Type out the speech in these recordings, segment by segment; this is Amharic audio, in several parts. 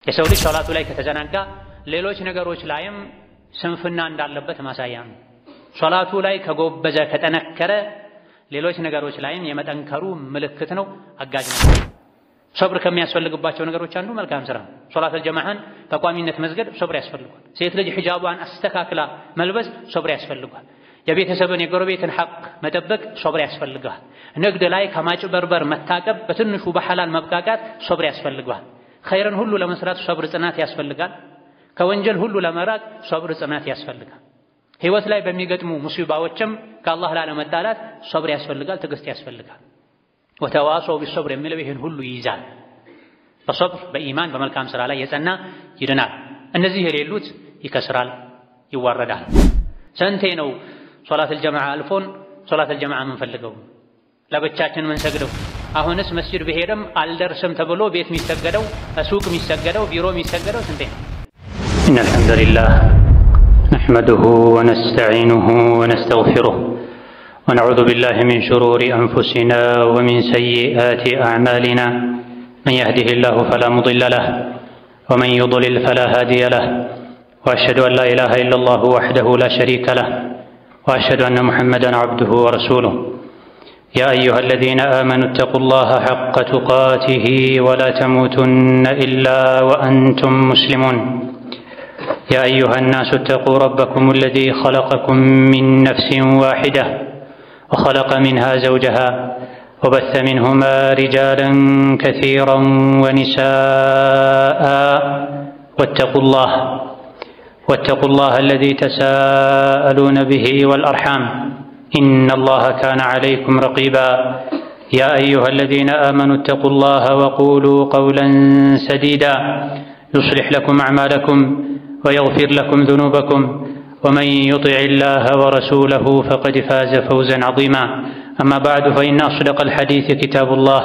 የሰው ልጅ ሶላቱ ላይ ከተዘናጋ ሌሎች ነገሮች ላይም ስንፍና እንዳለበት ማሳያ ነው። ሶላቱ ላይ ከጎበዘ ከጠነከረ ሌሎች ነገሮች ላይም የመጠንከሩ ምልክት ነው፣ አጋዥ ነው። ሶብር ከሚያስፈልግባቸው ነገሮች አንዱ መልካም ስራ። ሶላተል ጀማዓን በቋሚነት መስገድ ሶብር ያስፈልጋል። ሴት ልጅ ሒጃቧን አስተካክላ መልበስ ሶብር ያስፈልጋል። የቤተሰብን የጎረቤትን ሐቅ መጠበቅ ሶብር ያስፈልጋል። ንግድ ላይ ከማጭበርበር መታቀብ፣ በትንሹ በሐላል መብቃቃት ሶብር ያስፈልጋል። ኸይርን ሁሉ ለመስራት ሶብር ጽናት ያስፈልጋል። ከወንጀል ሁሉ ለመራቅ ሶብር ጽናት ያስፈልጋል። ህይወት ላይ በሚገጥሙ ሙሲባዎችም ከአላህ ላለመጣላት ሶብር ያስፈልጋል፣ ትዕግስት ያስፈልጋል። ወተዋሰው ቢሶብር የሚለው ይህን ሁሉ ይይዛል። በሶብር በኢማን በመልካም ስራ ላይ የጸና ይድናል። እነዚህ የሌሉት ይከስራል፣ ይዋረዳል። ስንቴ ነው ሶላተል ጀማዓ አልፎን ሶላተል ጀማዓ የምንፈልገው ለብቻችን የምንሰግደው? አሁንስ መስጂድ ብሄድም አልደርስም ተብሎ ቤት የሚሰገደው፣ ሱቅ የሚሰገደው፣ ቢሮ የሚሰገደው ስንቴ ነው? ኢነል ሐምደሊላህ ነሕመዱሁ ወነስተዒኑሁ ወነስተግፊሩህ ونعوذ بالله من شرور أنفسنا ومن سيئات أعمالنا من يهده الله فلا مضل له ومن يضلل فلا هادي له وأشهد أن لا إله إلا الله وحده لا شريك له وأشهد أن محمدا عبده ورسوله يا أيها الذين آمنوا اتقوا الله حق تقاته ولا تموتن إلا وأنتم مسلمون يا أيها الناس اتقوا ربكم الذي خلقكم من نفس واحدة وخلق منها زوجها وبث منهما رجالا كثيرا ونساء واتقوا الله الذي تساءلون به والأرحام إن الله كان عليكم رقيبا يا أيها الذين آمنوا اتقوا الله وقولوا قولا سديدا يصلح لكم أعمالكم ويغفر لكم ذنوبكم ومن يطع الله ورسوله فقد فاز فوزا عظيما أما بعد فإن أصدق الحديث كتاب الله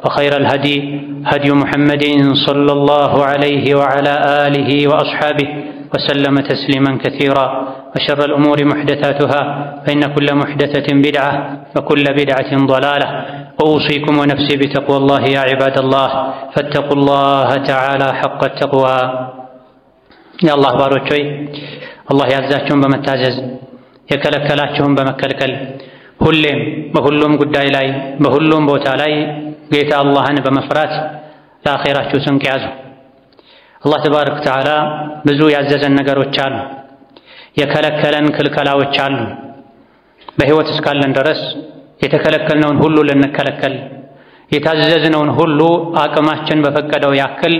وخير الهدي هدي محمد صلى الله عليه وعلى آله وأصحابه وسلم تسليما كثيرا وشر الأمور محدثاتها فإن كل محدثة بدعة وكل بدعة ضلالة أوصيكم ونفسي بتقوى الله يا عباد الله فاتقوا الله تعالى حق التقوى يا الله باروتشوي الله ያዛችሁን በመታዘዝ የከለከላችሁን በመከልከል ሁሌም በሁሉም ጉዳይ ላይ በሁሉም ቦታ ላይ ጌታ አላህን በመፍራት ለአኺራችሁ ስንቅ ያዙ። አላህ ተባረከ ወተዓላ ብዙ ያዘዘን ነገሮች አሉ፣ የከለከለን ክልከላዎች አሉ። በህይወት እስካለን ድረስ የተከለከልነውን ሁሉ ልንከለከል፣ የታዘዝነውን ሁሉ አቅማችን በፈቀደው ያክል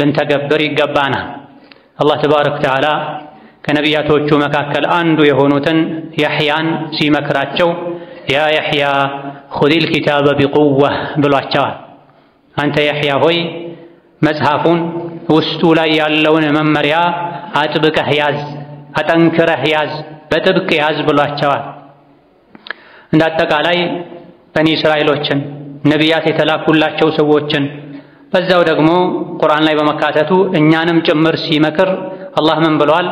ልንተገብር ይገባናል። አላህ ተባረከ ወተዓላ ከነቢያቶቹ መካከል አንዱ የሆኑትን ያሕያን ሲመክራቸው ያ ያሕያ ኹዚል ኪታበ ቢቁወህ ብሏቸዋል። አንተ ያሕያ ሆይ መጽሐፉን ውስጡ ላይ ያለውን መመሪያ አጥብቀህ ያዝ፣ አጠንክረህ ያዝ፣ በጥብቅ ያዝ ብሏቸዋል። እንደ አጠቃላይ በኒ እስራኤሎችን ነቢያት የተላኩላቸው ሰዎችን በዛው ደግሞ ቁርአን ላይ በመካተቱ እኛንም ጭምር ሲመክር አላህ ምን ብለዋል?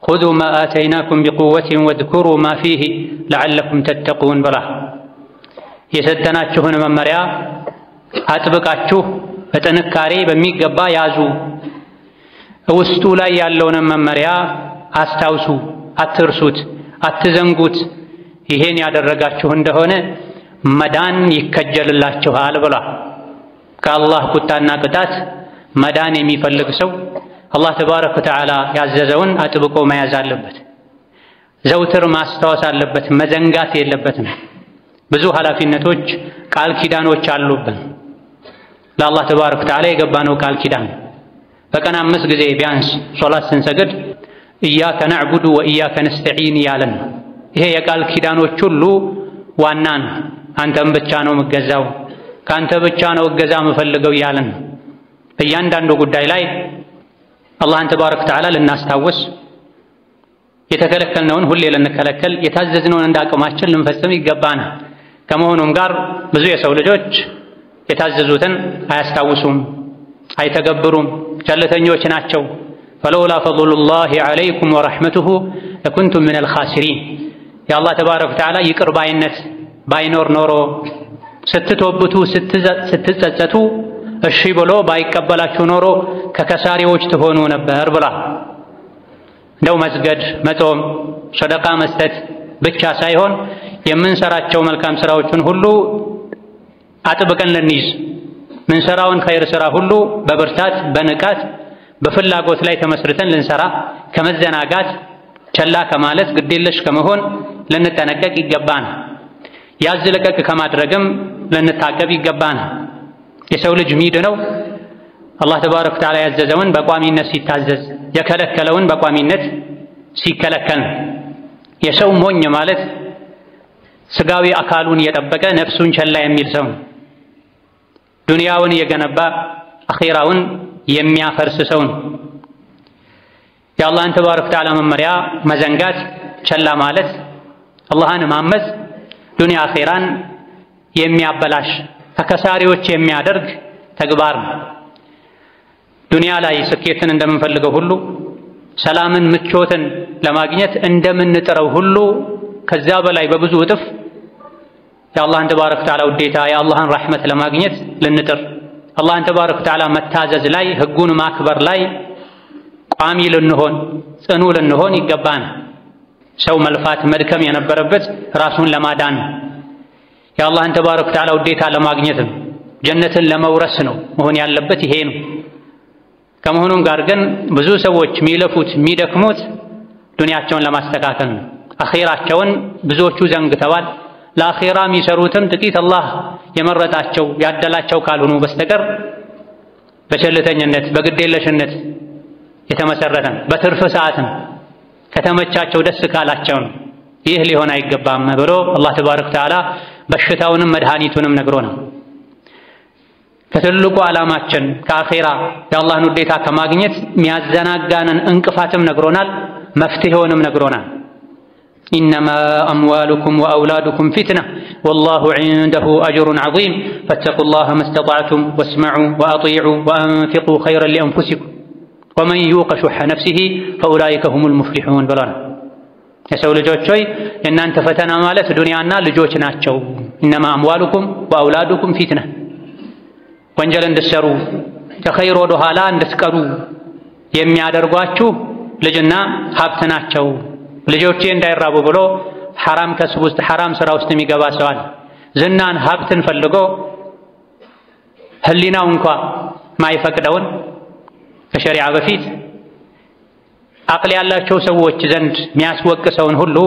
ኹዙ ማ አተይናኩም ቢቁወቲን ወዝኩሩ ማ ፊህ ለዐለኩም ተተቁን ብላ የሰጠናችሁን መመሪያ አጥብቃችሁ በጥንካሬ በሚገባ ያዙ፣ ውስጡ ላይ ያለውን መመሪያ አስታውሱ፣ አትርሱት፣ አትዘንጉት። ይሄን ያደረጋችሁ እንደሆነ መዳን ይከጀልላችኋል ብላ ከአላህ ቁጣና ቅጣት መዳን የሚፈልግ ሰው አላህ ተባረከ ወተዓላ ያዘዘውን አጥብቆ መያዝ አለበት። ዘውትር ማስታወስ አለበት፣ መዘንጋት የለበትም። ብዙ ኃላፊነቶች፣ ቃል ኪዳኖች አሉብን። ለአላህ ተባረከ ወተዓላ የገባነው ቃል ኪዳን በቀን 5 ጊዜ ቢያንስ ሶላት ስንሰግድ ኢያከ ነዕቡዱ ወኢያከ ነስተዒን ያለን። ይሄ የቃል ኪዳኖች ሁሉ ዋና ነው። አንተም ብቻ ነው የምገዛው፣ ካንተ ብቻ ነው እገዛ የምፈልገው ያለን። በእያንዳንዱ ጉዳይ ላይ አላህን ተባረከ ወተዓላ ልናስታውስ፣ የተከለከልነውን ሁሌ ልንከለከል፣ የታዘዝነውን እንዳቅማችን ልንፈጽም ይገባናል። ከመሆኑም ጋር ብዙ የሰው ልጆች የታዘዙትን አያስታውሱም፣ አይተገብሩም፣ ቸልተኞች ናቸው። ፈለውላ ፈድሉላሂ ዐለይኩም ወረሕመቱሁ ለኩንቱም ሚነል ኻሲሪን። የአላህ ተባረከ ወተዓላ ይቅር ባይነት ባይኖር ኖሮ ስትቶብቱ ስትጸጸቱ እሺ ብሎ ባይቀበላችሁ ኖሮ ከከሳሪዎች ትሆኑ ነበር ብላ። እንደው መስገድ፣ መጾም፣ ሰደቃ መስጠት ብቻ ሳይሆን የምንሰራቸው መልካም ስራዎችን ሁሉ አጥብቀን ልንይዝ፣ ምንሰራውን ኸይር ስራ ሁሉ በብርታት በንቃት በፍላጎት ላይ ተመስርተን ልንሰራ፣ ከመዘናጋት ቸላ ከማለት ግዴለሽ ከመሆን ልንጠነቀቅ ይገባን። ያዝ ለቀቅ ከማድረግም ልንታቀብ ይገባን። የሰው ልጅ ሚድነው አላህ ተባረከ ወተዓላ ያዘዘውን በቋሚነት ሲታዘዝ፣ የከለከለውን በቋሚነት ሲከለከል። የሰው ሞኝ ማለት ስጋዊ አካሉን እየጠበቀ ነፍሱን ቸላ የሚል ሰው፣ ዱንያውን እየገነባ አኺራውን የሚያፈርስ ሰው። የአላህን ተባረከ ወተዓላ መመሪያ መዘንጋት፣ ቸላ ማለት፣ አላህን ማመፅ ዱንያ አኺራን የሚያበላሽ ከከሳሪዎች የሚያደርግ ተግባር ነው። ዱንያ ላይ ስኬትን እንደምንፈልገው ሁሉ ሰላምን፣ ምቾትን ለማግኘት እንደምንጥረው ሁሉ ከዛ በላይ በብዙ እጥፍ የአላህን ተባረከ ወተዓላ ውዴታ የአላህን ረሕመት ለማግኘት ልንጥር፣ አላህን ተባረከ ወተዓላ መታዘዝ ላይ ህጉን ማክበር ላይ ቋሚ ልንሆን ጽኑ ልንሆን ይገባን። ሰው መልፋት መድከም የነበረበት ራሱን ለማዳን የአላህን ተባረከ ወተዓላ ውዴታ ለማግኘት ጀነትን ለመውረስ ነው መሆን ያለበት። ይሄ ነው። ከመሆኑም ጋር ግን ብዙ ሰዎች የሚለፉት የሚደክሙት ዱንያቸውን ለማስተካከል ነው። አኺራቸውን ብዙዎቹ ዘንግተዋል። ለአኺራ የሚሰሩትም ጥቂት አላህ የመረጣቸው ያደላቸው ካልሆኑ በስተቀር በቸልተኝነት በግዴለሽነት የተመሰረተ በትርፍ ሰዓትም ከተመቻቸው ደስ ካላቸው ነው። ይህ ሊሆን አይገባም ብሎ አላህ ተባረከ ወተዓላ በሽታውንም መድኃኒቱንም ነግሮናል። ከትልቁ ዓላማችን ከአኺራ የአላህን ውዴታ ከማግኘት የሚያዘናጋንን እንቅፋትም ነግሮናል፣ መፍትሄውንም ነግሮናል። ኢነማ አምዋሉኩም ወአውላዱኩም ፊትና ወላሁ ዒንደሁ አጅሩን ዐዚም ፈተቁላህ መስተጣዕቱም ወስመዑ ወአጢዑ ወአንፊቁ ኸይረን ሊአንፉሲኩም ወመን ዩቀ ሹሐ ነፍሲሂ ፈኡላኢከ ሁሙል ሙፍሊሑን ብለናል። የሰው ልጆች ሆይ የእናንተ ፈተና ማለት ዱንያና ልጆች ናቸው። ኢነማ አምዋሉኩም ወአውላዱኩም ፊትና፣ ወንጀል እንድትሰሩ ከኸይር ወደ ኋላ እንድትቀሩ የሚያደርጓችሁ ልጅና ሀብት ናቸው። ልጆቼ እንዳይራቡ ብሎ ሐራም ከስብ ውስጥ ሐራም ስራ ውስጥ የሚገባ ሰው አለ። ዝናን ሀብትን ፈልጎ ህሊናው እንኳ ማይፈቅደውን ከሸሪዓ በፊት አቅል ያላቸው ሰዎች ዘንድ የሚያስወቅሰውን ሁሉ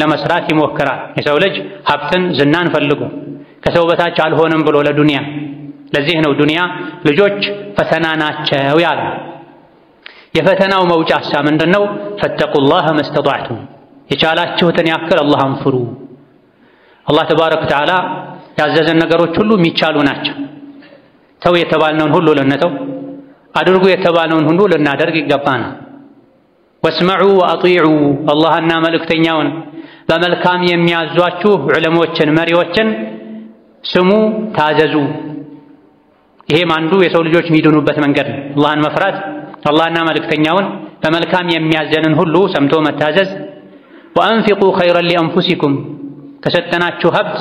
ለመስራት ይሞክራል። የሰው ልጅ ሀብትን ዝናን ፈልጎ ከሰው በታች አልሆንም ብሎ ለዱንያ። ለዚህ ነው ዱንያ ልጆች ፈተና ናቸው ያለ። የፈተናው መውጫሳ ምንድነው? ፈተቁላህ መስተጣዕቱም፣ የቻላችሁትን ያክል አላህን ፍሩ። አላህ ተባረከ ወተዓላ ያዘዘን ነገሮች ሁሉ የሚቻሉ ናቸው። ተው የተባልነውን ሁሉ ልንተው፣ አድርጉ የተባልነውን ሁሉ ልናደርግ ይገባናል። ወስመዑ ወአጢዑ፣ አላህና መልእክተኛውን በመልካም የሚያዟችሁ ዑለሞችን መሪዎችን ስሙ፣ ታዘዙ። ይሄም አንዱ የሰው ልጆች የሚድኑበት መንገድ ነው። አላህን መፍራት፣ አላህና መልእክተኛውን በመልካም የሚያዘንን ሁሉ ሰምቶ መታዘዝ። ወአንፊቁ ኸይረን ሊአንፉሲኩም፣ ከሰጠናችሁ ሀብት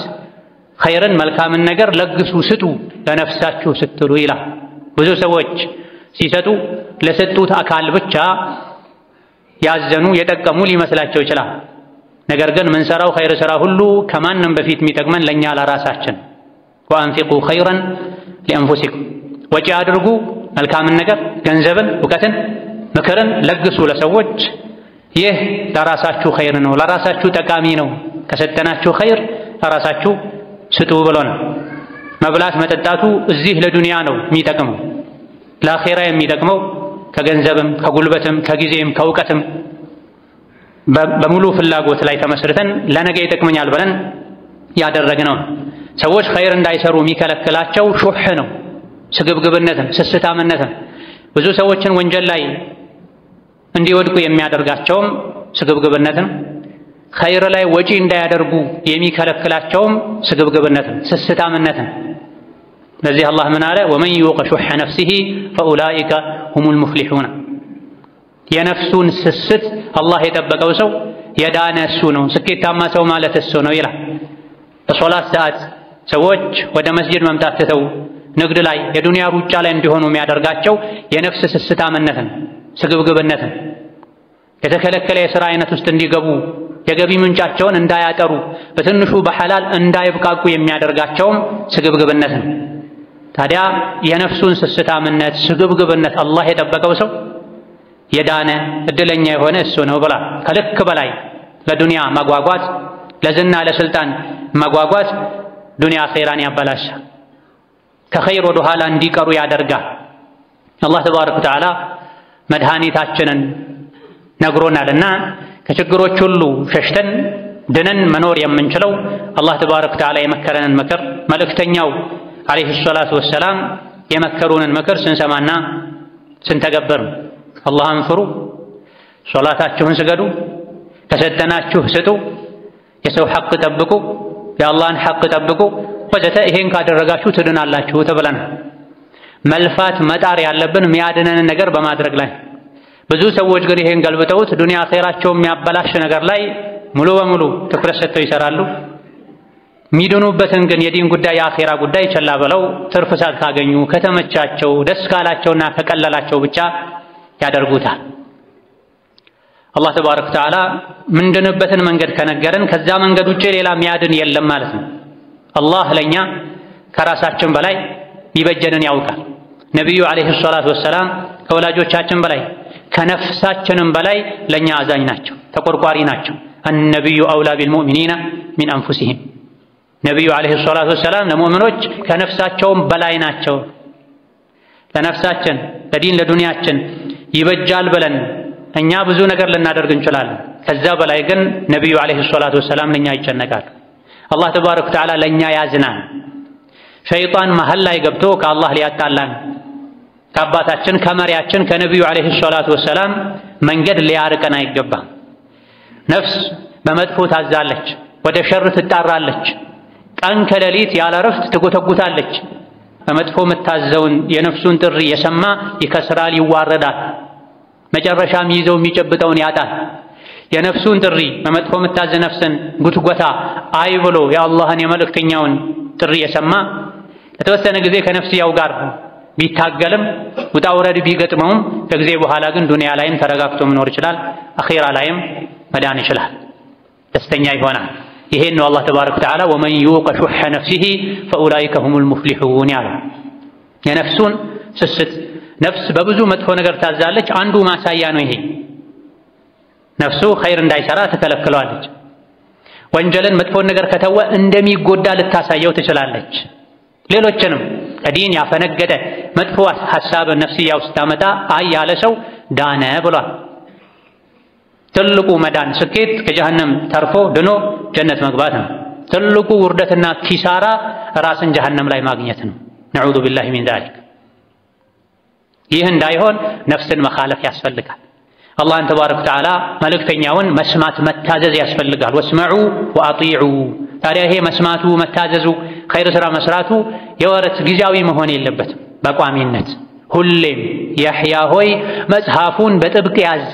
ኸይርን መልካምን ነገር ለግሱ፣ ስጡ ለነፍሳችሁ ስትሉ ይላል። ብዙ ሰዎች ሲሰጡ ለሰጡት አካል ብቻ ያዘኑ የጠቀሙ ሊመስላቸው ይችላል። ነገር ግን ምንሰራው ኸይር ስራ ሁሉ ከማንም በፊት የሚጠቅመን ለኛ ለራሳችን። ወአንፊቁ ኸይረን ሊአንፉሲኩም፣ ወጪ አድርጉ መልካምን ነገር፣ ገንዘብን፣ እውቀትን፣ ምክርን ለግሱ ለሰዎች። ይህ ለራሳችሁ ኸይር ነው፣ ለራሳችሁ ጠቃሚ ነው። ከሰጠናችሁ ኸይር ለራሳችሁ ስጡ ብሎ ነው። መብላት መጠጣቱ እዚህ ለዱንያ ነው የሚጠቅመው። ለአኺራ የሚጠቅመው ከገንዘብም ከጉልበትም ከጊዜም ከእውቀትም በሙሉ ፍላጎት ላይ ተመስርተን ለነገ ይጠቅመኛል ብለን ያደረግነው። ሰዎች ኸይር እንዳይሰሩ የሚከለክላቸው ሹህ ነው፣ ስግብግብነትም ስስታምነትም። ብዙ ሰዎችን ወንጀል ላይ እንዲወድቁ የሚያደርጋቸውም ስግብግብነትም፣ ኸይር ላይ ወጪ እንዳያደርጉ የሚከለክላቸውም ስግብግብነትም ስስታምነትም። ለዚህ አላህ ምን አለ? ወመን ዩቀ ሹሐ ነፍሲሂ ፈኡላኢከ ሁሙል ሙፍሊሑን። የነፍሱን ስስት አላህ የጠበቀው ሰው የዳነ እሱ ነው፣ ስኬታማ ሰው ማለት እሱ ነው ይላል። በሶላት ሰዓት ሰዎች ወደ መስጂድ መምጣት ትተው ንግድ ላይ የዱንያ ሩጫ ላይ እንዲሆኑ የሚያደርጋቸው የነፍስ ስስታምነትን ስግብግብነትን የተከለከለ የሥራ አይነት ውስጥ እንዲገቡ የገቢ ምንጫቸውን እንዳያጠሩ በትንሹ በሐላል እንዳይብቃቁ የሚያደርጋቸውም ስግብግብነት ነው። ታዲያ የነፍሱን ስስታምነት ስግብግብነት አላህ የጠበቀው ሰው የዳነ እድለኛ የሆነ እሱ ነው ብላ ከልክ በላይ ለዱንያ ማጓጓት ለዝና ለስልጣን ማጓጓት ዱንያ ኸይራን ያበላሻል፣ ከኸይር ወደ ኋላ እንዲቀሩ ያደርጋል። አላህ ተባረከ ወተዓላ መድኃኒታችንን ነግሮናልና ከችግሮች ሁሉ ሸሽተን ድነን መኖር የምንችለው አላህ ተባረከ ወተዓላ የመከረንን ምክር መልእክተኛው ዓለይሂ ሰላቱ ወሰላም የመከሩንን ምክር ስንሰማና ስንተገበር አላህን ፍሩ፣ ሶላታችሁን ስገዱ፣ ከሰጠናችሁ ስጡ፣ የሰው ሐቅ ጠብቁ፣ የአላህን ሐቅ ጠብቁ ወዘተ። ይሄን ካደረጋችሁ ትድናላችሁ ተብለናል። መልፋት መጣር ያለብን የሚያድነንን ነገር በማድረግ ላይ። ብዙ ሰዎች ግን ይሄን ገልብጠውት ዱንያ ኸይራቸው የሚያበላሽ ነገር ላይ ሙሉ በሙሉ ትኩረት ሰጥተው ይሰራሉ። የሚድኑበትን ግን የዲን ጉዳይ የአኺራ ጉዳይ ቸላ ብለው ትርፍ ሰዓት ካገኙ ከተመቻቸው ደስ ካላቸውና ከቀለላቸው ብቻ ያደርጉታል። አላህ ተባረከ ወተዓላ ምንድንበትን መንገድ ከነገረን ከዛ መንገድ ውጪ ሌላ የሚያድን የለም ማለት ነው። አላህ ለኛ ከራሳችን በላይ ይበጀንን ያውቃል። ነቢዩ ዓለይሂ ሰላቱ ወሰላም ከወላጆቻችን በላይ ከነፍሳችንም በላይ ለኛ አዛኝ ናቸው፣ ተቆርቋሪ ናቸው። አነቢዩ አውላ ቢልሙእሚኒና ሚን አንፉሲሂም። ነቢዩ ዓለይሂ ሰላቱ ወሰላም ለሙእሚኖች ከነፍሳቸውም በላይ ናቸው። ለነፍሳችን ለዲን ለዱንያችን ይበጃል ብለን እኛ ብዙ ነገር ልናደርግ እንችላለን። ከዛ በላይ ግን ነቢዩ ዓለይሂ ሰላቱ ወሰላም ለኛ ይጨነቃሉ። አላህ ተባረከ ወተዓላ ለኛ ያዝናል። ሸይጣን መሀል ላይ ገብቶ ከአላህ ሊያጣላን ከአባታችን ከመሪያችን ከነቢዩ ዓለይሂ ሰላቱ ወሰላም መንገድ ሊያርቀን አይገባም። ነፍስ በመጥፎ ታዛለች፣ ወደ ሸር ትጣራለች፣ ቀን ከሌሊት ያለ ረፍት ትጎተጉታለች። በመጥፎ የምታዘውን የነፍሱን ጥሪ የሰማ ይከስራል፣ ይዋረዳል። መጨረሻም ይዘው የሚጨብጠውን ያጣል። የነፍሱን ጥሪ በመጥፎ የምታዘ ነፍስን ጉትጎታ አይ ብሎ የአላህን የመልእክተኛውን ጥሪ የሰማ ለተወሰነ ጊዜ ከነፍስያው ጋር ቢታገልም ውጣ ውረድ ቢገጥመውም ከጊዜ በኋላ ግን ዱንያ ላይም ተረጋግቶ መኖር ይችላል፣ አኺራ ላይም መዳን ይችላል፣ ደስተኛ ይሆናል። ይሄን ነው አላህ ተባረከ ወተዓላ ወመን ዩቀ ሹሐ ነፍሲሂ ፈኡላኢከ ሁሙል ሙፍሊሑን ያለው። የነፍሱን ስስት ነፍስ በብዙ መጥፎ ነገር ታዛለች። አንዱ ማሳያ ነው ይሄ። ነፍሱ ኸይር እንዳይሰራ ትከለክለዋለች። ወንጀልን መጥፎን ነገር ከተወ እንደሚጎዳ ልታሳየው ትችላለች። ሌሎችንም ከዲን ያፈነገደ መጥፎ ሐሳብ ነፍስያው ስታመጣ አይ ያለ ሰው ዳነ ብሏል። ትልቁ መዳን ስኬት ከጀሃነም ተርፎ ድኖ ጀነት መግባት ነው። ትልቁ ውርደትና ኪሳራ ራስን ጀሃነም ላይ ማግኘት ነው። ነዑዙ ቢላሂ ሚን ዛሊክ። ይህ እንዳይሆን ነፍስን መኻለፍ ያስፈልጋል። አላህን ተባረከ ወተዓላ መልእክተኛውን መስማት መታዘዝ ያስፈልጋል። ወስመዑ ወአጢዑ። ታዲያ ይሄ መስማቱ መታዘዙ ኸይር ሥራ መስራቱ የወረት ጊዜያዊ መሆን የለበትም። በቋሚነት ሁሌም ያሕያ ሆይ መጽሐፉን በጥብቅ ያዝ፣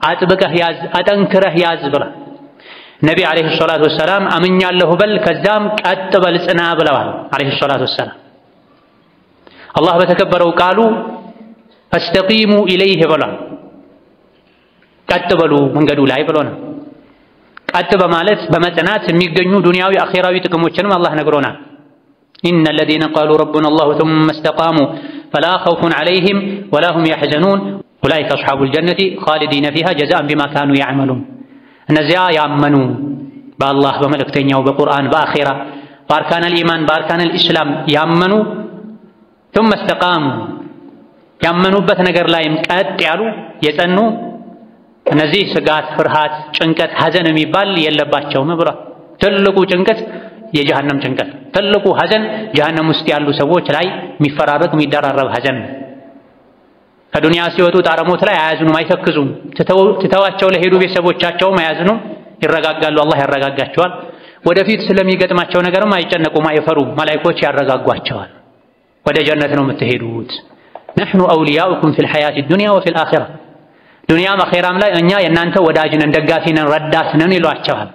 አጥብቀህ ያዝ፣ አጠንክረህ ያዝ ብላ ነቢ ዓለይሂ ሰላቱ ወሰላም አምኛለሁ በል ከዛም ቀጥ በል ጽና ብለዋል ዓለይሂ ሰላቱ ወሰላም። አላህ በተከበረው ቃሉ ፈስተቂሙ ኢለይህ ብሏል። ቀጥ በሉ መንገዱ ላይ ብሎ ነው። ቀጥ በማለት በመጽናት የሚገኙ ዱንያዊ አኺራዊ ጥቅሞችንም አላህ ነግሮናል። ኢነ ለዚነ ቃሉ ረቡና አላሁ ሱመ እስተቃሙ ፈላ ኸውፉን ዐለይሂም ወላ ሁም የሕዘኑን ኡላኢከ አስሓቡል ጀነቲ ኻሊዲነ ፊሃ ጀዛአን ቢማ ካኑ ያዕመሉን። እነዚያ ያመኑ በአላህ በመልእክተኛው በቁርአን በአኺራ በአርካነል ኢማን በአርካነል ኢስላም ያመኑ ሱመ እስተቃሙ ያመኑበት ነገር ላይም ቀጥ ያሉ የጸኑ እነዚህ ስጋት፣ ፍርሃት፣ ጭንቀት፣ ሐዘን የሚባል የለባቸውም ብሏል። ትልቁ ጭንቀት የጀሃነም ጭንቀት፣ ትልቁ ሐዘን ጀሃነም ውስጥ ያሉ ሰዎች ላይ የሚፈራረቅ የሚደራረብ ሐዘን። ከዱንያ ሲወጡ ጣረሞት ላይ አያዝኑም፣ አይተክዙም። ትተዋቸው ለሄዱ ቤተሰቦቻቸውም አያዝኑም፣ ይረጋጋሉ። አላህ ያረጋጋቸዋል። ወደፊት ስለሚገጥማቸው ነገርም አይጨነቁም፣ አይፈሩም። መላኢኮች ያረጋጓቸዋል። ወደ ጀነት ነው የምትሄዱት። ነሕኑ አውሊያኡኩም ፊል ሐያቲ ዱንያ ወፊል አኺራ። ዱንያም አኺራም ላይ እኛ የእናንተ ወዳጅ ነን፣ ደጋፊ ነን፣ ረዳት ነን ይሏቸዋል።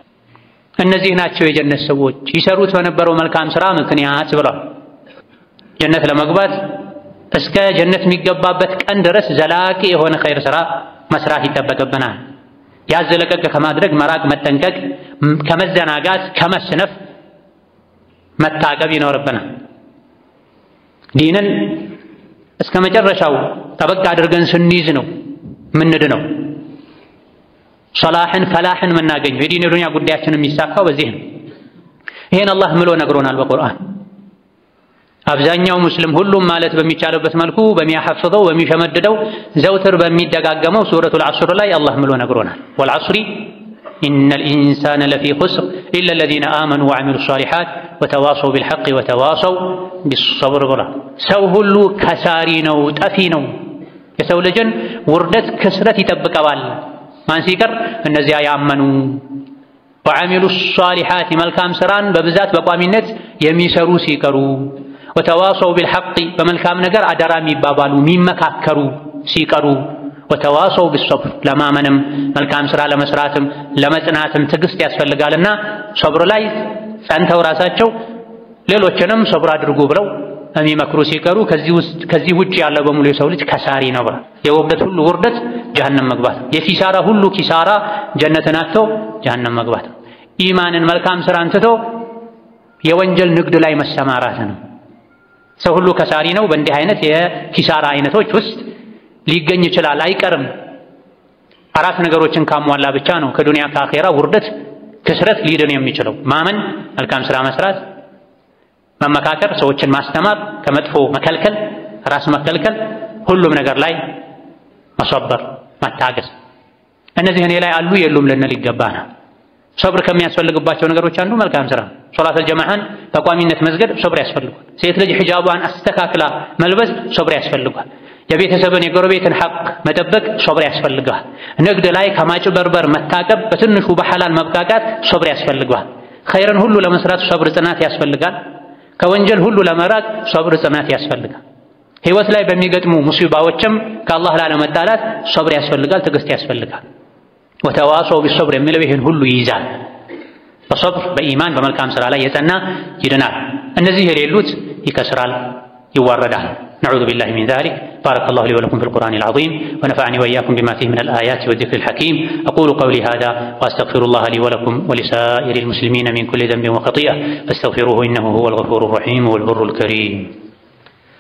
እነዚህ ናቸው የጀነት ሰዎች ይሰሩት በነበረው መልካም ሥራ ምክንያት ብሏል። ጀነት ለመግባት እስከ ጀነት የሚገባበት ቀን ድረስ ዘላቂ የሆነ ኸይር ስራ መስራት ይጠበቅብናል። ያዘለቀቀ ከማድረግ መራቅ፣ መጠንቀቅ፣ ከመዘናጋት ከመስነፍ መታቀብ ይኖርብናል። ዲንን እስከ መጨረሻው ጠበቅ አድርገን ስንይዝ ነው ምንድነው ሶላህን ፈላህን የምናገኘው። የዲን የዱንያ ጉዳያችን የሚሳካው በዚህ ነው። ይሄን አላህ ምሎ ነግሮናል በቁርአን። አብዛኛው ሙስሊም ሁሉም ማለት በሚቻልበት መልኩ በሚያሐፍዘው በሚሸመድደው ዘውትር በሚደጋገመው ሱረቱል ዐስር ላይ አላህ ምሎ ነግሮናል። ወልዐስሪ ኢነል ኢንሳነ ለፊ ኹስር ኢላ አለዚነ አመኑ ወዐሚሉ ሷሊሓት ወተዋሰው ቢልሐቅ ወተዋሰው ቢሰብር ብሏል። ሰው ሁሉ ከሳሪ ነው፣ ጠፊ ነው። የሰው ልጅን ውርደት ክስረት ይጠብቀዋል። ማን ሲቀር? እነዚያ ያመኑ ወዐሚሉ ሷሊሓት መልካም ስራን በብዛት በቋሚነት የሚሰሩ ሲቀሩ፣ ወተዋሰው ቢልሐቅ በመልካም ነገር አደራ የሚባባሉ የሚመካከሩ ሲቀሩ፣ ወተዋሰው ቢሰብር ለማመንም መልካም ስራ ለመስራትም ለመጽናትም ትዕግስት ያስፈልጋልና ሰብር ላይ ጸንተው ራሳቸው ሌሎችንም ሰብር አድርጉ ብለው የሚመክሩ ሲቀሩ ከዚህ ውጭ ያለ በሙሉ የሰው ልጅ ከሳሪ ነው ብሏል። የውርደት ሁሉ ውርደት ጀሀነም መግባት፣ የኪሳራ ሁሉ ኪሳራ ጀነትን አጥቶ ጀሀነም መግባት። ኢማንን መልካም ስራን ትቶ የወንጀል ንግድ ላይ መሰማራት ነው። ሰው ሁሉ ከሳሪ ነው። በእንዲህ አይነት የኪሳራ አይነቶች ውስጥ ሊገኝ ይችላል፣ አይቀርም። አራት ነገሮችን ካሟላ ብቻ ነው ከዱንያ ከአኼራ ውርደት ክስረት ሊድን የሚችለው። ማመን፣ መልካም ስራ መስራት፣ መመካከር፣ ሰዎችን ማስተማር፣ ከመጥፎ መከልከል፣ ራስ መከልከል፣ ሁሉም ነገር ላይ መሰበር መታገስ። እነዚህ እኔ ላይ አሉ የሉም ልንል ይገባናል። ሰብር ከሚያስፈልግባቸው ነገሮች አንዱ መልካም ስራ። ሶላተል ጀማዓን በቋሚነት መስገድ ሰብር ያስፈልጋል። ሴት ልጅ ሒጃቧን አስተካክላ መልበስ ሰብር ያስፈልጋል። የቤተሰብን የጎረቤትን ሐቅ መጠበቅ ሰብር ያስፈልጋል። ንግድ ላይ ከማጭበርበር መታቀብ፣ በትንሹ በሐላል መብቃቃት ሰብር ያስፈልጋል። ኸይርን ሁሉ ለመስራት ሰብር ጽናት ያስፈልጋል። ከወንጀል ሁሉ ለመራቅ ሰብር ጽናት ያስፈልጋል። ህይወት ላይ በሚገጥሙ ሙሲባዎችም ከአላህ ላለመጣላት ሰብር ያስፈልጋል፣ ትዕግስት ያስፈልጋል። ወተዋሰው ቢሰብር የሚለው ይህን ሁሉ ይይዛል። በሰብር በኢማን በመልካም ስራ ላይ የጸና ይድናል። እነዚህ የሌሉት ይከስራል፣ ይዋረዳል። نعوذ بالله من ذلك. بارك الله لي ولكم في القرآن العظيم ونفعني وإياكم بما فيه من الآيات والذكر الحكيم. أقول قولي هذا وأستغفر الله لي ولكم ولسائر المسلمين من كل ذنب وخطيئة فاستغفروه إنه هو الغفور الرحيم والبر الكريم.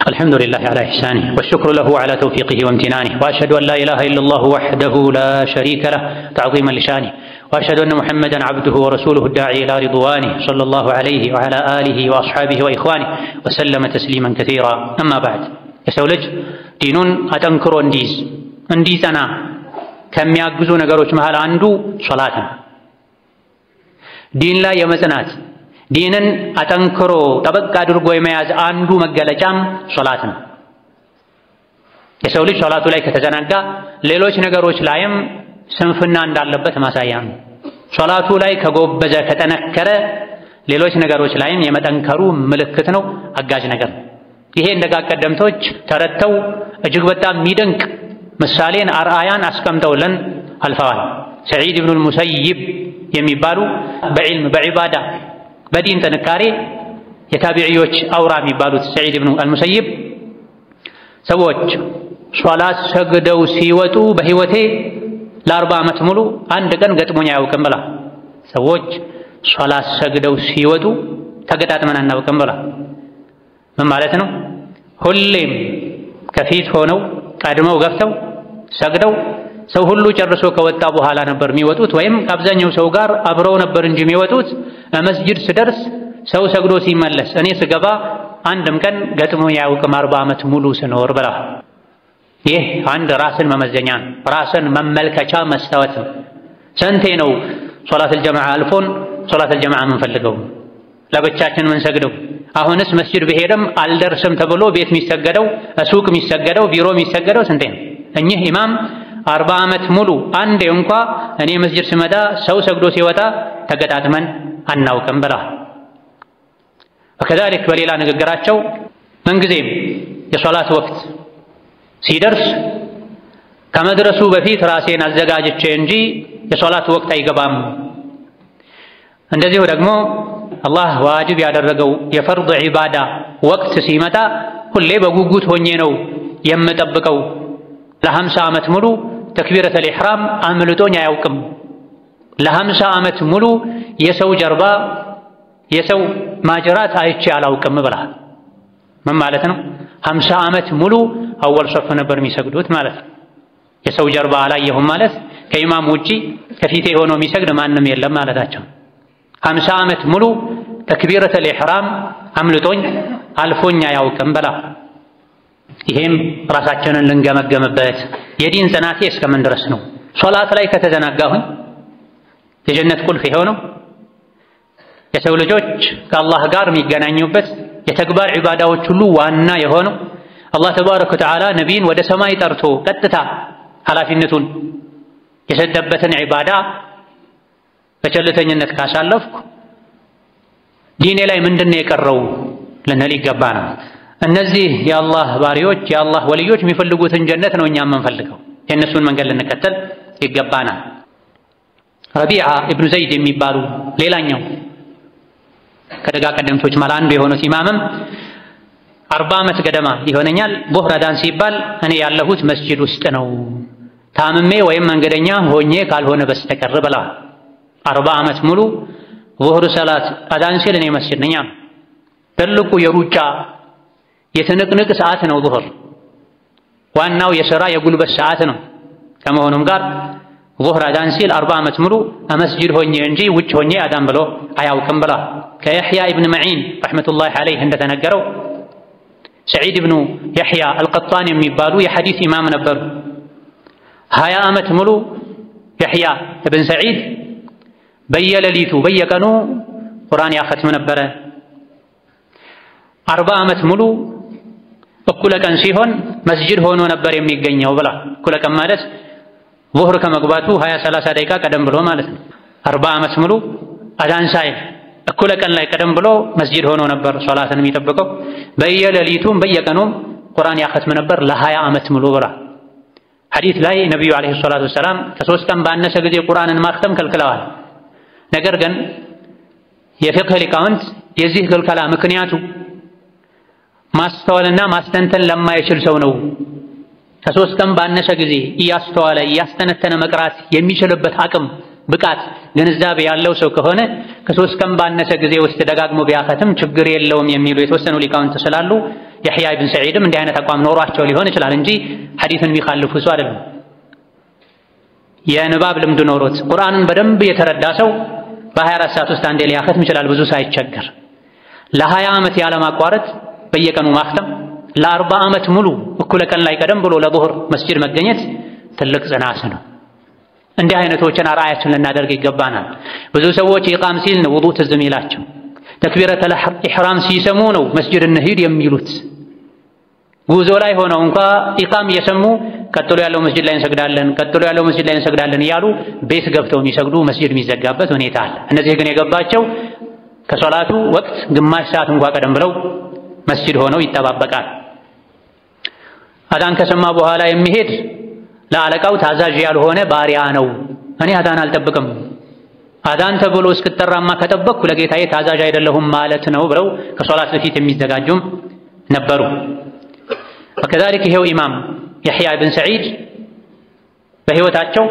الحمد لله على إحسانه والشكر له على توفيقه وامتنانه، وأشهد أن لا إله إلا الله وحده لا شريك له تعظيما لشانه، وأشهد أن محمدا عبده ورسوله الداعي إلى رضوانه صلى الله عليه وعلى آله وأصحابه وإخوانه وسلم تسليما كثيرا. أما بعد، يسولج دينون أتنكرو انديز أنا كم يأجزون قروش مهال عنده صلاة دين لا يمزنات ዲንን አጠንክሮ ጠበቅ አድርጎ የመያዝ አንዱ መገለጫም ሶላት ነው። የሰው ልጅ ሶላቱ ላይ ከተዘናጋ ሌሎች ነገሮች ላይም ስንፍና እንዳለበት ማሳያ ነው። ሶላቱ ላይ ከጎበዘ ከጠነከረ ሌሎች ነገሮች ላይም የመጠንከሩ ምልክት ነው፣ አጋዥ ነገር ነው። ይሄ እንደ ቀደምቶች ተረተው እጅግ በጣም የሚደንቅ ምሳሌን አርአያን አስቀምጠውልን አልፈዋል። ሰዒድ ኢብኑል ሙሰይብ የሚባሉ በዕልም በዒባዳ በዲን ጥንካሬ የታቢዒዎች አውራ የሚባሉት ሰዒድ ኢብኑ አልሙሰይብ ሰዎች ሶላት ሰግደው ሲወጡ በህይወቴ ለ40 ዓመት ሙሉ አንድ ቀን ገጥሞኝ አያውቅም ብላ። ሰዎች ሶላት ሰግደው ሲወጡ ተገጣጥመን አናውቅም ብላ። ምን ማለት ነው? ሁሌም ከፊት ሆነው ቀድመው ገብተው ሰግደው ሰው ሁሉ ጨርሶ ከወጣ በኋላ ነበር የሚወጡት፣ ወይም ከአብዛኛው ሰው ጋር አብረው ነበር እንጂ የሚወጡት። መስጂድ ስደርስ ሰው ሰግዶ ሲመለስ እኔ ስገባ አንድም ቀን ገጥሞኝ አያውቅም 40 ዓመት ሙሉ ስኖር ብላ። ይህ አንድ ራስን መመዘኛ ነው፣ ራስን መመልከቻ መስታወት ነው። ስንቴ ነው ሶላተል ጀማዓ አልፎን ሶላተል ጀማዓ የምንፈልገው ለብቻችን ምን ሰግደው? አሁንስ መስጂድ ብሄድም አልደርስም ተብሎ ቤት የሚሰገደው፣ ሱቅ የሚሰገደው፣ ቢሮ የሚሰገደው ስንቴ ነው? እኚህ ኢማም 40 ዓመት ሙሉ አንዴ እንኳ እኔ መስጂድ ስመጣ ሰው ሰግዶ ሲወጣ ተገጣጥመን አናውቅም ብላ። ወከዛሊክ በሌላ ንግግራቸው ምንጊዜም የሶላት ወቅት ሲደርስ ከመድረሱ በፊት ራሴን አዘጋጅቼ እንጂ የሶላት ወቅት አይገባም። እንደዚሁ ደግሞ አላህ ዋጅብ ያደረገው የፈርድ ዒባዳ ወቅት ሲመጣ ሁሌ በጉጉት ሆኜ ነው የምጠብቀው። ለ50 ዓመት ሙሉ ተክቢረተል ኢሕራም አምልጦኝ አያውቅም። ለ50 ዓመት ሙሉ የሰው ጀርባ የሰው ማጅራት አይቼ አላውቅም ብላ ምን ማለት ነው? 50 ዓመት ሙሉ አወል ሶፍ ነበር የሚሰግዱት ማለት ነው። የሰው ጀርባ አላየሁም ማለት ከኢማም ውጪ ከፊቴ ሆኖ የሚሰግድ ማንም የለም ማለታቸው። 50 ዓመት ሙሉ ተክቢረተል ኢሕራም አምልጦኝ አልፎኝ አያውቅም ብላ። ይሄም ራሳችንን ልንገመገምበት የዲን ጽናቴ እስከምን ድረስ ነው? ሶላት ላይ ከተዘናጋሁኝ የጀነት ቁልፍ የሆነው የሰው ልጆች ከአላህ ጋር የሚገናኙበት የተግባር ዒባዳዎች ሁሉ ዋና የሆነው አላህ ተባረከ ወተዓላ ነቢይን ወደ ሰማይ ጠርቶ ቀጥታ ኃላፊነቱን የሰጠበትን ዒባዳ በቸልተኝነት ካሳለፍኩ ዲኔ ላይ ምንድነው የቀረው ልንል ይገባናል። እነዚህ የአላህ ባሪዎች የአላህ ወልዮች የሚፈልጉትን ጀነት ነው እኛ የምንፈልገው። የእነሱን መንገድ ልንከተል ይገባናል። ረቢዓ ኢብኑ ዘይድ የሚባሉ ሌላኛው ከደጋ ቀደምቶች ማለት አንዱ የሆኑት ኢማምም 40 ዓመት ገደማ ይሆነኛል ዙህር አዳን ሲባል እኔ ያለሁት መስጂድ ውስጥ ነው ታምሜ ወይም መንገደኛ ሆኜ ካልሆነ በስተቀር ብላ 40 ዓመት ሙሉ ዙህር ሰላት አዳን ሲል እኔ መስጂድ ነኝ። ትልቁ የሩጫ የትንቅንቅ ሰዓት ነው ዙህር። ዋናው የሥራ የጉልበት ሰዓት ነው። ከመሆኑም ጋር ዙህር አዳን ሲል 40 ዓመት ሙሉ መስጂድ ሆኜ እንጂ ውጭ ሆኜ አዳን ብሎ አያውቅም ብላ። ከየሕያ ኢብን መዒን ረሕመቱላሂ ዐለይህ እንደተነገረው ሰዒድ ኢብኑ የሕያ አልቀጣን የሚባሉ የሐዲስ ኢማም ነበሩ። 20 ዓመት ሙሉ የሕያ ኢብን ሰዒድ በየሌሊቱ በየቀኑ ቁርአን ያኸትም ነበረ። 40 ዓመት ሙሉ እኩለ ቀን ሲሆን መስጂድ ሆኖ ነበር የሚገኘው ብላ። እኩለ ቀን ማለት ዙህር ከመግባቱ 20-30 ደቂቃ ቀደም ብሎ ማለት ነው። 40 ዓመት ሙሉ አዳን ሳይል እኩለ ቀን ላይ ቀደም ብሎ መስጂድ ሆኖ ነበር ሶላትን የሚጠብቀው። በየሌሊቱም በየቀኑም ቁርአን ያኸትም ነበር ለ20 ዓመት ሙሉ ብላ። ሐዲስ ላይ ነቢዩ ዓለይሂ ሰላቱ ወሰላም ከ3 ቀን ባነሰ ጊዜ ቁርአንን ማክተም ከልክለዋል። ነገር ግን የፊቅህ ሊቃውንት የዚህ ክልከላ ምክንያቱ ማስተዋልና ማስተንተን ለማይችል ሰው ነው። ከ3 ቀን ባነሰ ጊዜ እያስተዋለ እያስተነተነ መቅራት የሚችልበት አቅም ብቃት ግንዛቤ ያለው ሰው ከሆነ ከ3 ቀን ባነሰ ጊዜ ውስጥ ደጋግሞ ቢያኸትም ችግር የለውም የሚሉ የተወሰኑ ሊቃውንት ስላሉ የሕያ ኢብን ሰዒድም እንዲህ አይነት አቋም ኖሯቸው ሊሆን ይችላል እንጂ ሐዲስን የሚኻልፉ ሰው አይደለም። የንባብ ልምድ ኖሮት ቁርአንን በደንብ የተረዳ ሰው በ24 ሰዓት ውስጥ አንዴ ሊያኸትም ይችላል ብዙ ሳይቸገር። ለ20 ዓመት ያለማቋረጥ በየቀኑ ማክተም፣ ለ40 ዓመት ሙሉ እኩለ ቀን ላይ ቀደም ብሎ ለዙህር መስጂድ መገኘት ትልቅ ጽናት ነው። እንዲህ አይነቶችን አርአያችን ልናደርግ ይገባናል። ብዙ ሰዎች ኢቃም ሲል ነው ውዱእ ትዝ የሚላቸው። ተክቢረተል ኢሕራም ሲሰሙ ነው መስጂድ እንሂድ የሚሉት። ጉዞ ላይ ሆነው እንኳ ኢቃም እየሰሙ ቀጥሎ ያለው መስጂድ ላይ እንሰግዳለን፣ ቀጥሎ ያለው መስጂድ ላይ እንሰግዳለን እያሉ ቤት ገብተው የሚሰግዱ መስጂድ የሚዘጋበት ሁኔታ አለ። እነዚህ ግን የገባቸው ከሶላቱ ወቅት ግማሽ ሰዓት እንኳ ቀደም ብለው መስጂድ ሆነው ይጠባበቃል። አዳን ከሰማ በኋላ የሚሄድ ለአለቃው ታዛዥ ያልሆነ ባሪያ ነው። እኔ አዳን አልጠብቅም፣ አዳን ተብሎ እስክጠራማ ከጠበቅኩ ለጌታዬ ታዛዥ አይደለሁም ማለት ነው ብለው ከሶላት በፊት የሚዘጋጁም ነበሩ። ወከዛሊክ ይሄው ኢማም የሕያ ኢብን ሰዒድ በሕይወታቸው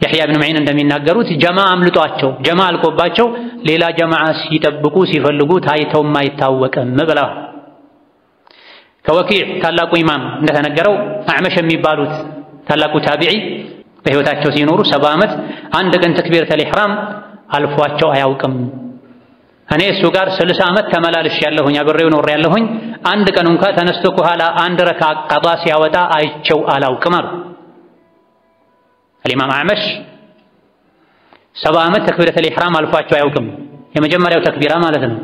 የሕያ ኢብን መዒን እንደሚናገሩት ጀማዓ አምልጧቸው ጀማዓ አልቆባቸው ሌላ ጀማዓ ሲጠብቁ ሲፈልጉ ታይተውም አይታወቅም ብላ። ከወኪዕ ታላቁ ኢማም እንደተነገረው አዕመሽ የሚባሉት ታላቁ ታቢዒ በሕይወታቸው ሲኖሩ 70 ዓመት አንድ ቀን ተክቢረተል ኢሕራም አልፏቸው አያውቅም። እኔ እሱ ጋር 60 ዓመት ተመላልሽ ያለሁኝ አብሬው ኖር ያለሁኝ አንድ ቀን እንኳ ተነስቶ ከኋላ አንድ ረካ ቀዷ ሲያወጣ አይቸው አላውቅም አሉ። الإمام أعمش 70 ዓመት ተክቢረተል ኢሕራም አልፏቸው አያውቅም። የመጀመሪያው ተክቢራ ማለት ነው።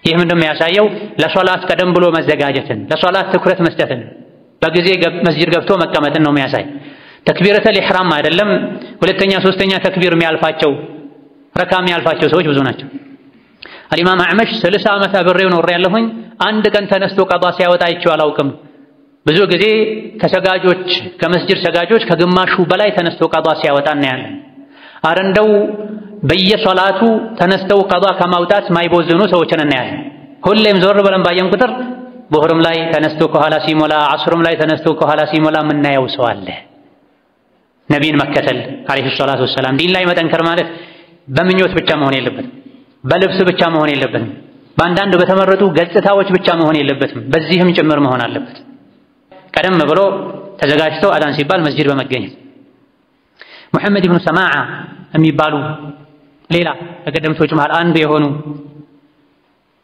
ይህ ምንድነው የሚያሳየው? ለሶላት ቀደም ብሎ መዘጋጀትን፣ ለሶላት ትኩረት መስጠትን፣ በጊዜ መስጂድ ገብቶ መቀመጥን ነው የሚያሳይ። ተክቢረተል ኢሕራም አይደለም ሁለተኛ ሶስተኛ ተክቢር የሚያልፋቸው ረካ የሚያልፋቸው ሰዎች ብዙ ናቸው። الإمام أعمش 60 ዓመት አብሬው ኖር ያለሁኝ አንድ ቀን ተነስቶ ቀዷ ሲያወጣ አይቼው አላውቅም። ብዙ ጊዜ ከሰጋጆች ከመስጂድ ሰጋጆች ከግማሹ በላይ ተነስቶ ቀዷ ሲያወጣ እናያለን። አረንደው በየሶላቱ ተነስተው ቀዷ ከማውጣት ማይቦዝኑ ሰዎችን እናያለን። ሁሌም ዞር ብለን ባየን ቁጥር ዙህርም ላይ ተነስቶ ከኋላ ሲሞላ፣ ዐስርም ላይ ተነስቶ ከኋላ ሲሞላ የምናየው ሰው አለ። ነቢይን መከተል አለይሂ ሰላቱ ወሰላም ዲን ላይ መጠንከር ማለት በምኞት ብቻ መሆን የለበትም፣ በልብስ ብቻ መሆን የለበትም፣ በአንዳንድ በተመረጡ ገጽታዎች ብቻ መሆን የለበትም፣ በዚህም ጭምር መሆን አለበት። ቀደም ብሎ ተዘጋጅቶ አዳን ሲባል መስጂድ በመገኘት ሙሐመድ ኢብኑ ሰማዓ የሚባሉ ሌላ ከቀደምቶች መሃል አንዱ የሆኑ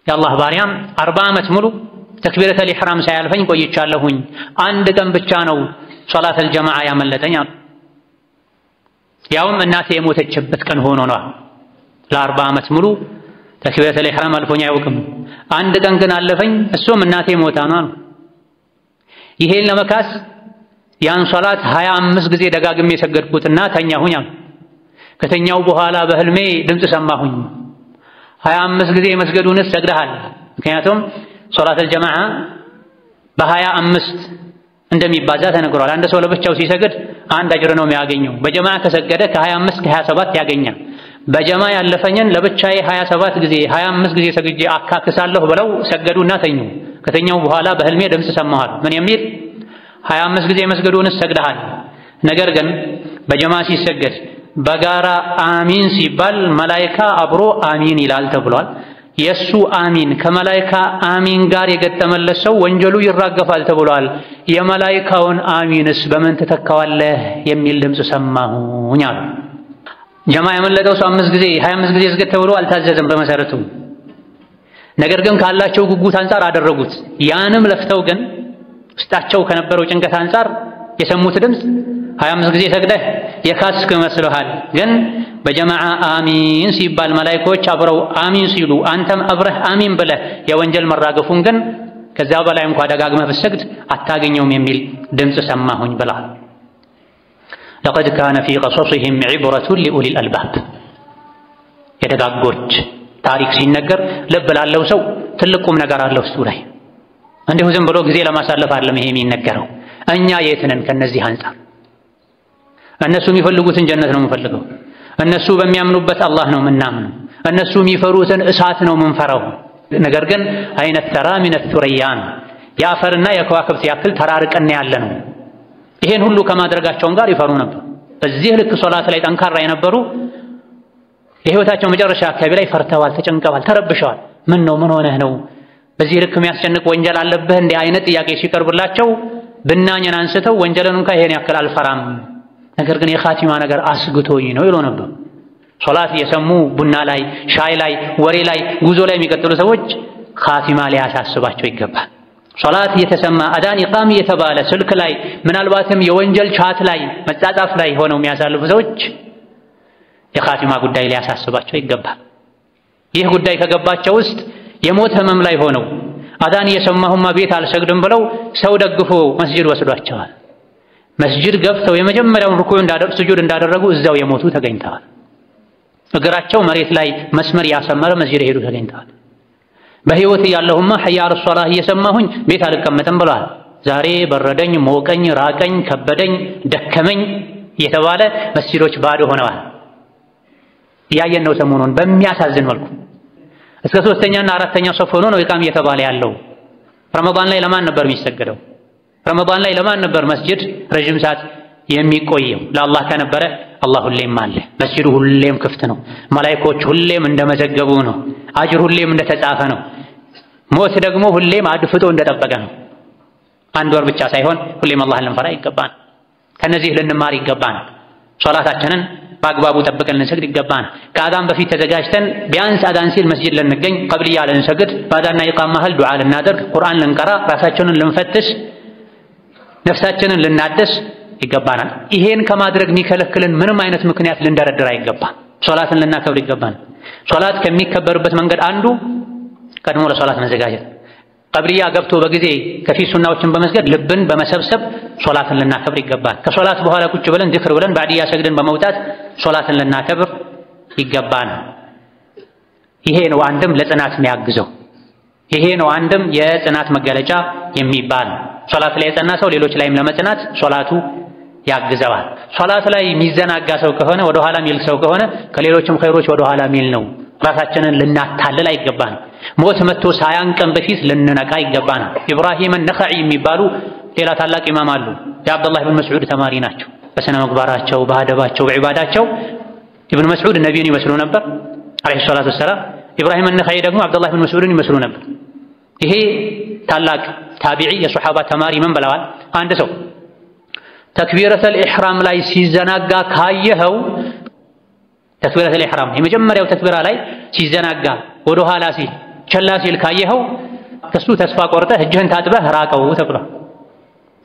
የአላህ ባሪያም 40 ዓመት ሙሉ ተክቢረተል ኢሕራም ሳያልፈኝ ቆይቻለሁኝ፣ አንድ ቀን ብቻ ነው ሶላተል ጀማዓ ያመለጠኝ አሉ። ያውም እናቴ የሞተችበት ቀን ሆኖ ነው። ለ40 ዓመት ሙሉ ተክቢረተል ኢሕራም አልፎኝ አያውቅም፣ አንድ ቀን ግን አለፈኝ፣ እሱም እናቴ ሞታ ነው አሉ። ይሄን ለመካስ ያን ሶላት 25 ጊዜ ደጋግሜ የሰገድኩትና ተኛሁኝ አሉ። ከተኛው በኋላ በህልሜ ድምፅ ሰማሁኝ፣ 25 ጊዜ መስገዱንስ ሰግደሃል። ምክንያቱም ሶላተል ጀማዓ በ25 እንደሚባዛ ተነግሯል። አንድ ሰው ለብቻው ሲሰግድ አንድ አጅር ነው የሚያገኘው። በጀማዓ ከሰገደ ከ25 ከ27 ያገኛል። በጀማዓ ያለፈኝን ለብቻዬ 27 ጊዜ 25 ጊዜ ሰግጄ አካክሳለሁ ብለው ሰገዱና ተኙ። ከተኛው በኋላ በህልሜ ድምፅ ሰማሁ። ምን የሚል 25 ጊዜ መስገዱንስ ሰግደሃል፣ ነገር ግን በጀማዓ ሲሰገድ በጋራ አሚን ሲባል መላኢካ አብሮ አሚን ይላል ተብሏል። የሱ አሚን ከመላኢካ አሚን ጋር የገጠመለት ሰው ወንጀሉ ይራገፋል ተብሏል። የመላኢካውን አሚንስ በምን ትተካዋለህ የሚል ድምፅ ሰማሁኝ አሉ። ጀማዓ ያመለጠው ሰው 5 ጊዜ 25 ጊዜ ስገድ ተብሎ አልታዘዘም በመሰረቱ። ነገር ግን ካላቸው ጉጉት አንፃር አደረጉት። ያንም ለፍተው ግን ውስጣቸው ከነበረው ጭንቀት አንፃር የሰሙት ድምፅ 25 ጊዜ ሰግደህ የካስክ መስሎሃል፣ ግን በጀማዓ አሚን ሲባል መላኢኮች አብረው አሚን ሲሉ አንተም አብረህ አሚን ብለህ የወንጀል መራገፉን ግን ከዛ በላይ እንኳን ደጋግመህ ብትሰግድ አታገኘውም የሚል ድምፅ ሰማሁኝ ብለዋል። ለቀድ ካነ ፊ ቀሰሲሂም ዒብረቱን ሊኡሊል አልባብ። የደጋጎች ታሪክ ሲነገር ልብ ላለው ሰው ትልቁም ነገር አለው እሱ ላይ። እንዲሁ ዝም ብሎ ጊዜ ለማሳለፍ አይደለም ይሄ የሚነገረው። እኛ የት ነን ከነዚህ አንፃር? እነሱ የሚፈልጉትን ጀነት ነው የምንፈልገው። እነሱ በሚያምኑበት አላህ ነው የምናምነው። እነሱ የሚፈሩትን እሳት ነው የምንፈራው። ነገር ግን አይነት ተራ ሚነ ቱረያን የአፈርና የከዋክብት ያክል ተራርቀን ያለ ነው። ይሄን ሁሉ ከማድረጋቸውም ጋር ይፈሩ ነበር። በዚህ ልክ ሶላት ላይ ጠንካራ የነበሩ የህይወታቸው መጨረሻ አካባቢ ላይ ፈርተዋል፣ ተጨንቀዋል፣ ተረብሸዋል። ምን ነው ምን ሆነህ ነው በዚህ ልክ የሚያስጨንቅ ወንጀል አለብህ እንዲህ አይነት ጥያቄ ሲቀርብላቸው ብናኝን አንስተው ወንጀልን እንኳን ይሄን ያክል አልፈራም፣ ነገር ግን የኻቲማ ነገር አስግቶኝ ነው ይሉ ነበር። ሶላት እየሰሙ ቡና ላይ፣ ሻይ ላይ፣ ወሬ ላይ፣ ጉዞ ላይ የሚቀጥሉ ሰዎች ኻቲማ ሊያሳስባቸው ይገባል። ሶላት እየተሰማ አዳን ኢቃም እየተባለ ስልክ ላይ ምናልባትም የወንጀል ቻት ላይ መጻጻፍ ላይ ሆነው የሚያሳልፉ ሰዎች የኻቲማ ጉዳይ ሊያሳስባቸው ይገባል። ይህ ጉዳይ ከገባቸው ውስጥ የሞት ህመም ላይ ሆነው አዳን እየሰማሁማ ቤት አልሰግድም ብለው ሰው ደግፎ መስጂድ ወስዷቸዋል። መስጂድ ገብተው የመጀመሪያውን ሩኩዕ ስጁድ እንዳደረጉ እዛው የሞቱ ተገኝተዋል። እግራቸው መሬት ላይ መስመር ያሰመረ መስጂድ ሄዱ ተገኝተዋል። በህይወት ያለሁማ ሐያ ዐለ ሶላህ እየሰማሁኝ ቤት አልቀመጥም ብለዋል። ዛሬ በረደኝ፣ ሞቀኝ፣ ራቀኝ፣ ከበደኝ፣ ደከመኝ እየተባለ መስጂዶች ባዶ ሆነዋል። እያየን ነው ሰሞኑን በሚያሳዝን መልኩ። እስከ 3ኛና 4ኛው ሶፍ ሆኖ ነው ኢቃም እየተባለ ያለው። ረመዳን ላይ ለማን ነበር የሚሰገደው? ረመዳን ላይ ለማን ነበር መስጂድ ረጅም ሰዓት የሚቆየው? ለአላህ ከነበረ አላህ ሁሌም አለ። መስጂዱ ሁሌም ክፍት ነው። መላኢኮች ሁሌም እንደመዘገቡ ነው። አጅር ሁሌም እንደተጻፈ ነው። ሞት ደግሞ ሁሌም አድፍጦ እንደጠበቀ ነው። አንድ ወር ብቻ ሳይሆን ሁሌም አላህን ልንፈራ ይገባል። ከነዚህ ልንማር ይገባል። ሶላታችንን በአግባቡ ጠብቀን ልንሰግድ ይገባል። ከአዳን በፊት ተዘጋጅተን ቢያንስ አዳን ሲል መስጂድ ልንገኝ፣ ቀብልያ ልንሰግድ፣ ባዳና ኢቃም መሃል ዱዓ ልናደርግ፣ ቁርአን ልንቀራ፣ ራሳችንን ልንፈትሽ፣ ነፍሳችንን ልናደስ ይገባናል። ይሄን ከማድረግ የሚከለክልን ምንም አይነት ምክንያት ልንደረድር አይገባም። ሶላትን ልናከብር ይገባል። ሶላት ከሚከበርበት መንገድ አንዱ ቀድሞ ለሶላት መዘጋጀት፣ ቀብልያ ገብቶ በጊዜ ከፊት ሱናዎችን በመስገድ ልብን በመሰብሰብ ሶላትን ልናከብር ይገባል። ከሶላት በኋላ ቁጭ ብለን ዚክር ብለን ባዕድያ ሰግደን በመውጣት ሶላትን ልናከብር ይገባል። ይሄ ነው አንድም ለጽናት የሚያግዘው። ይሄ ነው አንድም የጽናት መገለጫ የሚባል። ሶላት ላይ የጸና ሰው ሌሎች ላይም ለመጽናት ሶላቱ ያግዘዋል። ሶላት ላይ የሚዘናጋ ሰው ከሆነ ወደ ኋላ የሚል ሰው ከሆነ ከሌሎችም ኸይሮች ወደ ኋላ የሚል ነው። ራሳችንን ልናታልል አይገባንም። ሞት መጥቶ ሳያንቀን በፊት ልንነቃ ይገባናል። ኢብራሂም አን-ነኸዒ የሚባሉ ሌላ ታላቅ ኢማም አሉ። የአብዱላህ ኢብኑ መስዑድ ተማሪ ናቸው። በስነ ምግባራቸው፣ በአደባቸው፣ በዒባዳቸው ኢብኑ መስዑድ ነቢዩን ይመስሉ ነበር አለይሂ ሰላቱ ወሰላም። ኢብራሂም አን-ነኸዒ ደግሞ አብዱላህ ኢብኑ መስዑድን ይመስሉ ነበር። ይሄ ታላቅ ታቢዒ የሱሐባ ተማሪ ምን ብለዋል? አንድ ሰው ተክቢረተል ኢሕራም ላይ ሲዘናጋ ካየኸው ተክቢረተል ኢሕራም የመጀመሪያው ተክቢራ ላይ ሲዘናጋ ወደ ኋላ ሲል ቸላ ሲል ካየኸው ከሱ ተስፋ ቆርጠህ እጅህን ታጥበህ ራቀው ተብሏል።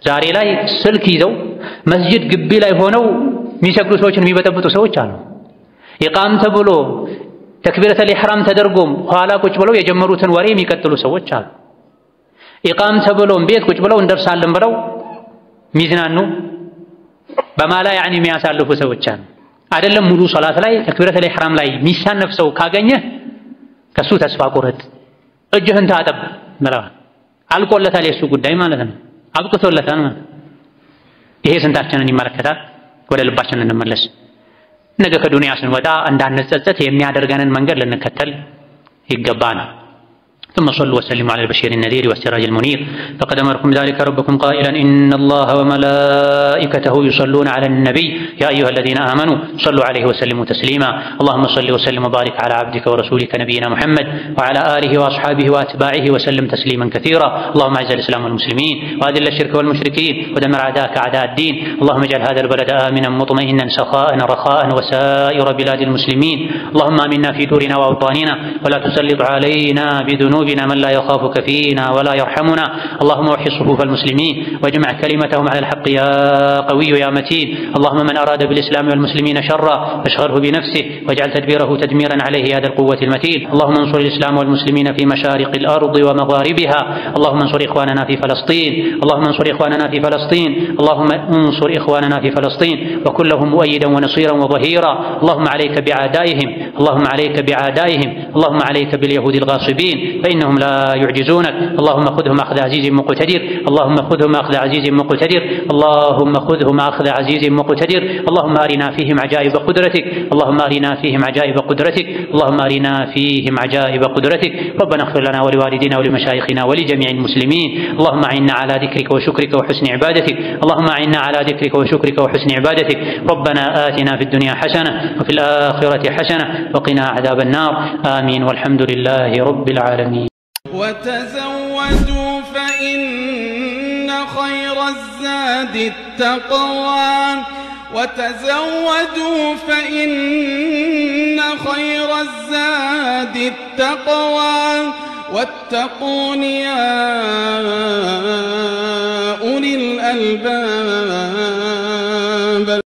ዛሬ ላይ ስልክ ይዘው መስጂድ ግቢ ላይ ሆነው የሚሰግዱ ሰዎችን የሚበጠብጡ ሰዎች አሉ። ኢቃም ተብሎ ተክቢረተል ኢሕራም ተደርጎም ኋላ ቁጭ ብለው የጀመሩትን ወሬ የሚቀጥሉ ሰዎች አሉ። ኢቃም ተብሎም ቤት ቁጭ ብለው እንደርሳለን ብለው ሚዝናኑ በማላ ያኒ የሚያሳልፉ ሰዎች አሉ። አይደለም ሙሉ ሶላት ላይ ተክቢረተል ኢሕራም ላይ የሚሳነፍ ሰው ካገኘህ ከሱ ተስፋ ቁረጥ፣ እጅህን ታጠብ ብለዋል። አልቆለታል የሱ ጉዳይ ማለት ነው። አብቅቶለታል ማለት። ይሄ ስንታችንን ይመለከታል? ወደ ልባችን እንመለስ። ነገ ከዱንያ ስንወጣ እንዳንጸጸት የሚያደርገንን መንገድ ልንከተል ይገባናል። ثم صلوا وسلموا على البشير النذير والسراج المنير فقد أمركم ذلك ربكم قائلا إن الله وملائكته يصلون على النبي يا أيها الذين آمنوا صلوا عليه وسلموا تسليما اللهم صل وسلم وبارك على عبدك ورسولك نبينا محمد وعلى آله وأصحابه وأتباعه وسلم تسليما كثيرا اللهم أعز الإسلام والمسلمين وأذل الشرك والمشركين ودمر أعداءك أعداء الدين اللهم اجعل هذا البلد آمنا مطمئنا سخاء رخاء وسائر بلاد المسلمين اللهم آمنا في دورنا وأوطاننا ولا تسلط علينا بذنوبنا من لا يخافك فينا ولا يرحمنا اللهم وحي صفوف المسلمين واجمع كلمتهم على الحق يا قوي يا متين اللهم من أراد بالإسلام والمسلمين شرا فاشغله بنفسه واجعل تدبيره تدميرا عليه يا ذا القوة المتين اللهم انصر الإسلام والمسلمين في مشارق الأرض ومغاربها اللهم انصر إخواننا في فلسطين اللهم انصر إخواننا في فلسطين اللهم انصر إخواننا في فلسطين وكن لهم مؤيدا ونصيرا وظهيرا اللهم عليك بعدائهم اللهم عليك بعدائهم اللهم عليك باليهود الغاصبين فإنهم لا يعجزونك اللهم خذهم أخذ عزيز مقتدر اللهم خذهم أخذ عزيز مقتدر اللهم خذهم أخذ عزيز مقتدر اللهم أرنا فيهم عجائب قدرتك اللهم أرنا فيهم عجائب قدرتك اللهم أرنا فيهم عجائب قدرتك ربنا اغفر لنا ولوالدينا ولمشايخنا ولجميع المسلمين اللهم أعنا على ذكرك وشكرك وحسن عبادتك اللهم أعنا على ذكرك وشكرك وحسن عبادتك ربنا آتنا في الدنيا حسنة وفي الآخرة حسنة وقنا عذاب النار آمين والحمد لله رب العالمين وتزودوا فإن خير الزاد التقوى وتزودوا فإن خير الزاد التقوى واتقون يا أولي الألباب